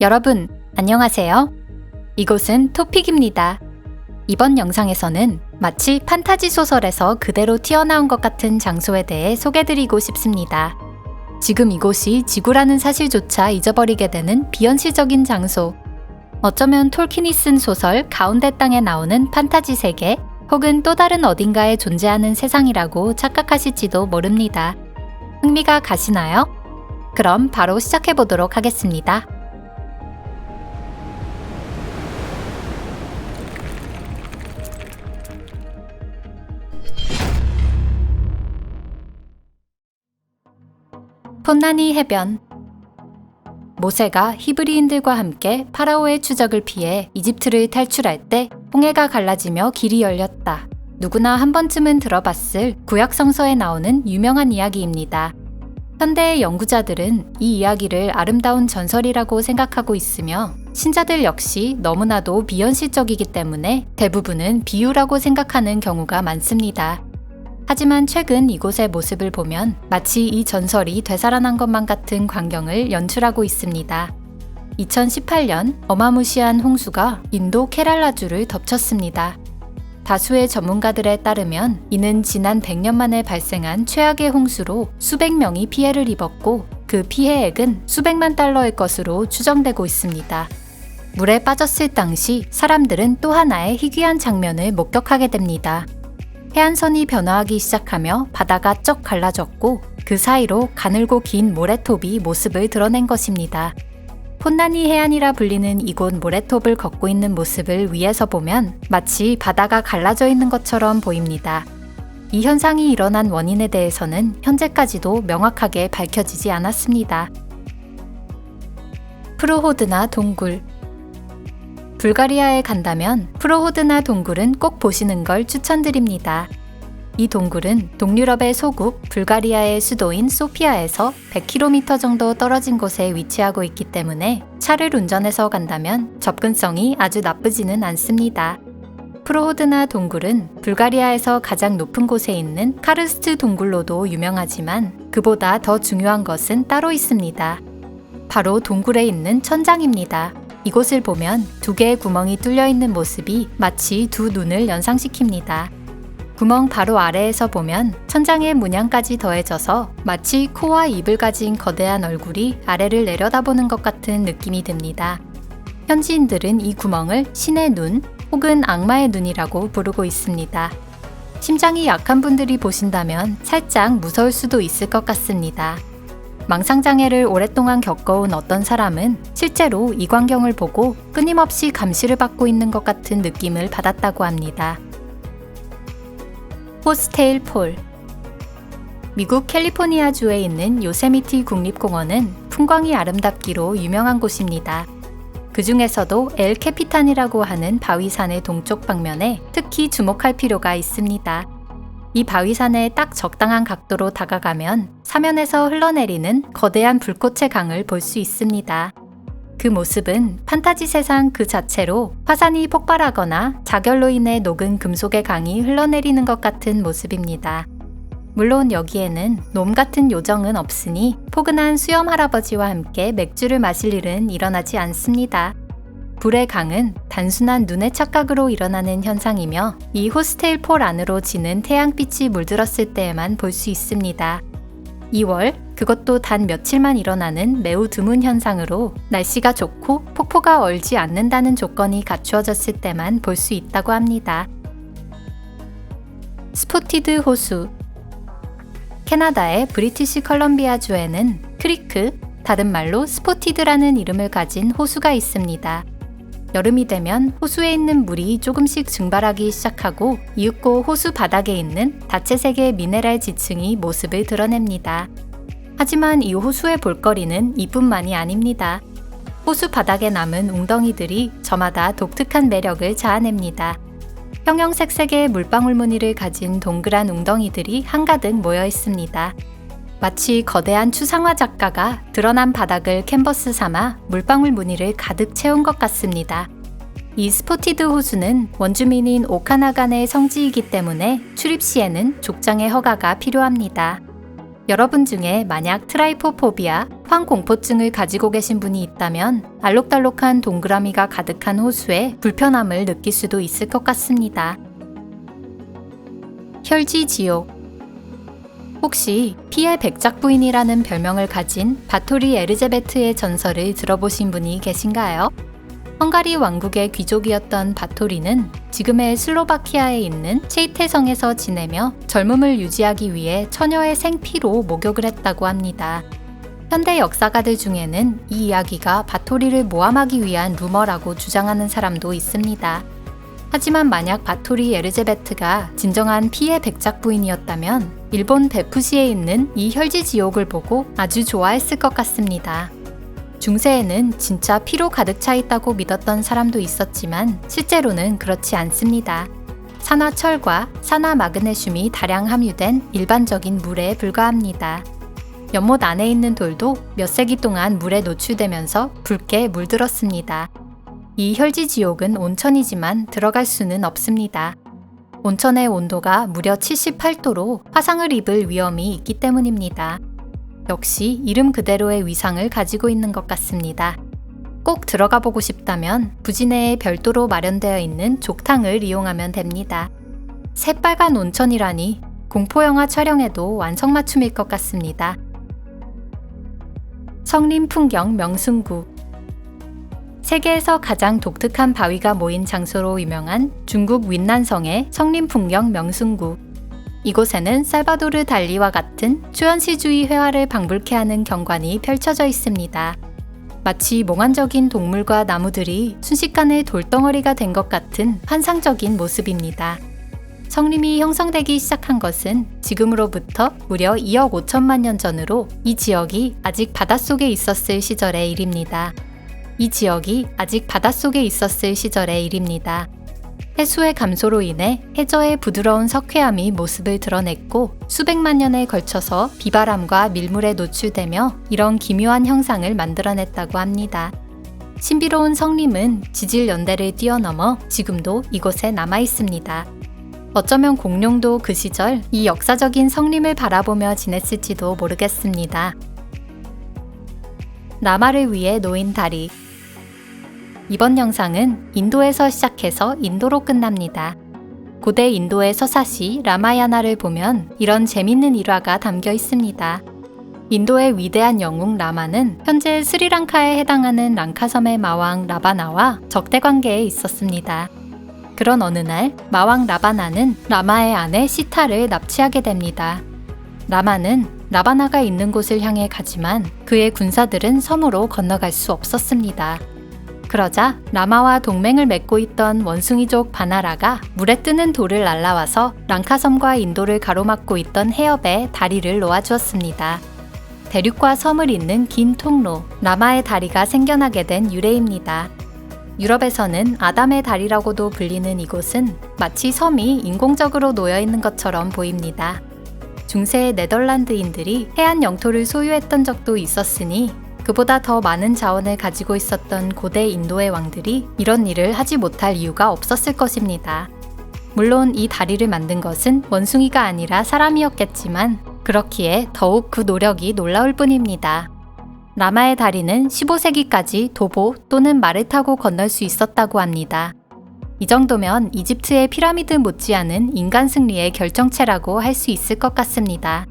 여러분, 안녕하세요. 이곳은 토픽입니다. 이번 영상에서는 마치 판타지 소설에서 그대로 튀어나온 것 같은 장소에 대해 소개드리고 싶습니다. 지금 이곳이 지구라는 사실조차 잊어버리게 되는 비현실적인 장소. 어쩌면 톨킨이 쓴 소설 가운데 땅에 나오는 판타지 세계, 혹은 또 다른 어딘가에 존재하는 세상이라고 착각하실지도 모릅니다. 흥미가 가시나요? 그럼 바로 시작해보도록 하겠습니다. 폰나니 해변. 모세가 히브리인들과 함께 파라오의 추적을 피해 이집트를 탈출할 때 홍해가 갈라지며 길이 열렸다. 누구나 한 번쯤은 들어봤을 구약 성서에 나오는 유명한 이야기입니다. 현대의 연구자들은 이 이야기를 아름다운 전설이라고 생각하고 있으며 신자들 역시 너무나도 비현실적이기 때문에 대부분은 비유라고 생각하는 경우가 많습니다. 하지만 최근 이곳의 모습을 보면 마치 이 전설이 되살아난 것만 같은 광경을 연출하고 있습니다. 2018년 어마무시한 홍수가 인도 케랄라주를 덮쳤습니다. 다수의 전문가들에 따르면 이는 지난 100년 만에 발생한 최악의 홍수로 수백 명이 피해를 입었고 그 피해액은 수백만 달러일 것으로 추정되고 있습니다. 물에 빠졌을 당시 사람들은 또 하나의 희귀한 장면을 목격하게 됩니다. 해안선이 변화하기 시작하며 바다가 쩍 갈라졌고 그 사이로 가늘고 긴 모래톱이 모습을 드러낸 것입니다. 폰나니 해안이라 불리는 이곳 모래톱을 걷고 있는 모습을 위에서 보면 마치 바다가 갈라져 있는 것처럼 보입니다. 이 현상이 일어난 원인에 대해서는 현재까지도 명확하게 밝혀지지 않았습니다. 프로호드나 동굴. 불가리아에 간다면 프로호드나 동굴은 꼭 보시는 걸 추천드립니다. 이 동굴은 동유럽의 소국 불가리아의 수도인 소피아에서 100km 정도 떨어진 곳에 위치하고 있기 때문에 차를 운전해서 간다면 접근성이 아주 나쁘지는 않습니다. 프로호드나 동굴은 불가리아에서 가장 높은 곳에 있는 카르스트 동굴로도 유명하지만 그보다 더 중요한 것은 따로 있습니다. 바로 동굴에 있는 천장입니다. 이곳을 보면 두 개의 구멍이 뚫려 있는 모습이 마치 두 눈을 연상시킵니다. 구멍 바로 아래에서 보면 천장의 문양까지 더해져서 마치 코와 입을 가진 거대한 얼굴이 아래를 내려다보는 것 같은 느낌이 듭니다. 현지인들은 이 구멍을 신의 눈 혹은 악마의 눈이라고 부르고 있습니다. 심장이 약한 분들이 보신다면 살짝 무서울 수도 있을 것 같습니다. 망상장애를 오랫동안 겪어온 어떤 사람은 실제로 이 광경을 보고 끊임없이 감시를 받고 있는 것 같은 느낌을 받았다고 합니다. 호스테일 폴. 미국 캘리포니아주에 있는 요세미티 국립공원은 풍광이 아름답기로 유명한 곳입니다. 그 중에서도 엘 캐피탄이라고 하는 바위산의 동쪽 방면에 특히 주목할 필요가 있습니다. 이 바위산에 딱 적당한 각도로 다가가면 사면에서 흘러내리는 거대한 불꽃의 강을 볼 수 있습니다. 그 모습은 판타지 세상 그 자체로 화산이 폭발하거나 자결로 인해 녹은 금속의 강이 흘러내리는 것 같은 모습입니다. 물론 여기에는 놈 같은 요정은 없으니 포근한 수염 할아버지와 함께 맥주를 마실 일은 일어나지 않습니다. 불의 강은 단순한 눈의 착각으로 일어나는 현상이며 이 호스테일 폴 안으로 지는 태양빛이 물들었을 때에만 볼 수 있습니다. 2월, 그것도 단 며칠만 일어나는 매우 드문 현상으로 날씨가 좋고 폭포가 얼지 않는다는 조건이 갖추어졌을 때만 볼 수 있다고 합니다. 스포티드 호수. 캐나다의 브리티시 컬럼비아주에는 크리크, 다른 말로 스포티드라는 이름을 가진 호수가 있습니다. 여름이 되면 호수에 있는 물이 조금씩 증발하기 시작하고 이윽고 호수 바닥에 있는 다채색의 미네랄 지층이 모습을 드러냅니다. 하지만 이 호수의 볼거리는 이뿐만이 아닙니다. 호수 바닥에 남은 웅덩이들이 저마다 독특한 매력을 자아냅니다. 형형색색의 물방울 무늬를 가진 동그란 웅덩이들이 한가득 모여 있습니다. 마치 거대한 추상화 작가가 드러난 바닥을 캔버스 삼아 물방울 무늬를 가득 채운 것 같습니다. 이 스포티드 호수는 원주민인 오카나간의 성지이기 때문에 출입 시에는 족장의 허가가 필요합니다. 여러분 중에 만약 트라이포포비아, 황공포증을 가지고 계신 분이 있다면 알록달록한 동그라미가 가득한 호수에 불편함을 느낄 수도 있을 것 같습니다. 혈지지옥. 혹시 피의 백작부인이라는 별명을 가진 바토리 에르제베트의 전설을 들어보신 분이 계신가요? 헝가리 왕국의 귀족이었던 바토리는 지금의 슬로바키아에 있는 체이테성에서 지내며 젊음을 유지하기 위해 처녀의 생피로 목욕을 했다고 합니다. 현대 역사가들 중에는 이 이야기가 바토리를 모함하기 위한 루머라고 주장하는 사람도 있습니다. 하지만 만약 바토리 에르제베트가 진정한 피의 백작부인이었다면 일본 베푸시에 있는 이 혈지지옥을 보고 아주 좋아했을 것 같습니다. 중세에는 진짜 피로 가득 차 있다고 믿었던 사람도 있었지만 실제로는 그렇지 않습니다. 산화철과 산화마그네슘이 다량 함유된 일반적인 물에 불과합니다. 연못 안에 있는 돌도 몇 세기 동안 물에 노출되면서 붉게 물들었습니다. 이 혈지지옥은 온천이지만 들어갈 수는 없습니다. 온천의 온도가 무려 78도로 화상을 입을 위험이 있기 때문입니다. 역시 이름 그대로의 위상을 가지고 있는 것 같습니다. 꼭 들어가 보고 싶다면 부지내에 별도로 마련되어 있는 족탕을 이용하면 됩니다. 새빨간 온천이라니 공포영화 촬영에도 완성맞춤일 것 같습니다. 성림풍경 명승구. 세계에서 가장 독특한 바위가 모인 장소로 유명한 중국 윈난성의 성림풍경 명승구. 이곳에는 살바도르 달리와 같은 초현실주의 회화를 방불케 하는 경관이 펼쳐져 있습니다. 마치 몽환적인 동물과 나무들이 순식간에 돌덩어리가 된 것 같은 환상적인 모습입니다. 성림이 형성되기 시작한 것은 지금으로부터 무려 2억 5천만 년 전으로 이 지역이 아직 바닷속에 있었을 시절의 일입니다. 해수의 감소로 인해 해저의 부드러운 석회암이 모습을 드러냈고 수백만 년에 걸쳐서 비바람과 밀물에 노출되며 이런 기묘한 형상을 만들어냈다고 합니다. 신비로운 성림은 지질 연대를 뛰어넘어 지금도 이곳에 남아 있습니다. 어쩌면 공룡도 그 시절 이 역사적인 성림을 바라보며 지냈을지도 모르겠습니다. 라마를 위해 놓인 다리. 이번 영상은 인도에서 시작해서 인도로 끝납니다. 고대 인도의 서사시 라마야나를 보면 이런 재밌는 일화가 담겨 있습니다. 인도의 위대한 영웅 라마는 현재 스리랑카에 해당하는 랑카섬의 마왕 라바나와 적대 관계에 있었습니다. 그런 어느 날 마왕 라바나는 라마의 아내 시타를 납치하게 됩니다. 라마는 라바나가 있는 곳을 향해 가지만 그의 군사들은 섬으로 건너갈 수 없었습니다. 그러자 라마와 동맹을 맺고 있던 원숭이족 바나라가 물에 뜨는 돌을 날라와서 랑카섬과 인도를 가로막고 있던 해협에 다리를 놓아주었습니다. 대륙과 섬을 잇는 긴 통로, 라마의 다리가 생겨나게 된 유래입니다. 유럽에서는 아담의 다리라고도 불리는 이곳은 마치 섬이 인공적으로 놓여 있는 것처럼 보입니다. 중세의 네덜란드인들이 해안 영토를 소유했던 적도 있었으니 그보다 더 많은 자원을 가지고 있었던 고대 인도의 왕들이 이런 일을 하지 못할 이유가 없었을 것입니다. 물론 이 다리를 만든 것은 원숭이가 아니라 사람이었겠지만 그렇기에 더욱 그 노력이 놀라울 뿐입니다. 라마의 다리는 15세기까지 도보 또는 말을 타고 건널 수 있었다고 합니다. 이 정도면 이집트의 피라미드 못지않은 인간 승리의 결정체라고 할 수 있을 것 같습니다.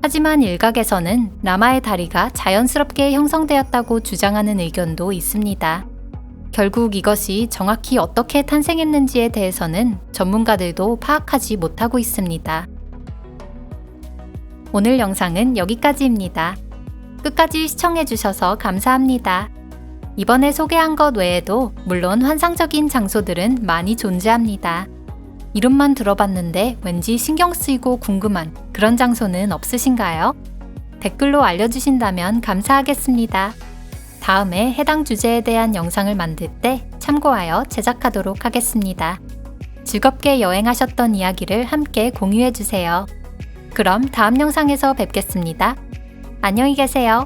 하지만 일각에서는 라마의 다리가 자연스럽게 형성되었다고 주장하는 의견도 있습니다. 결국 이것이 정확히 어떻게 탄생했는지에 대해서는 전문가들도 파악하지 못하고 있습니다. 오늘 영상은 여기까지입니다. 끝까지 시청해주셔서 감사합니다. 이번에 소개한 것 외에도 물론 환상적인 장소들은 많이 존재합니다. 이름만 들어봤는데 왠지 신경 쓰이고 궁금한 그런 장소는 없으신가요? 댓글로 알려주신다면 감사하겠습니다. 다음에 해당 주제에 대한 영상을 만들 때 참고하여 제작하도록 하겠습니다. 즐겁게 여행하셨던 이야기를 함께 공유해주세요. 그럼 다음 영상에서 뵙겠습니다. 안녕히 계세요.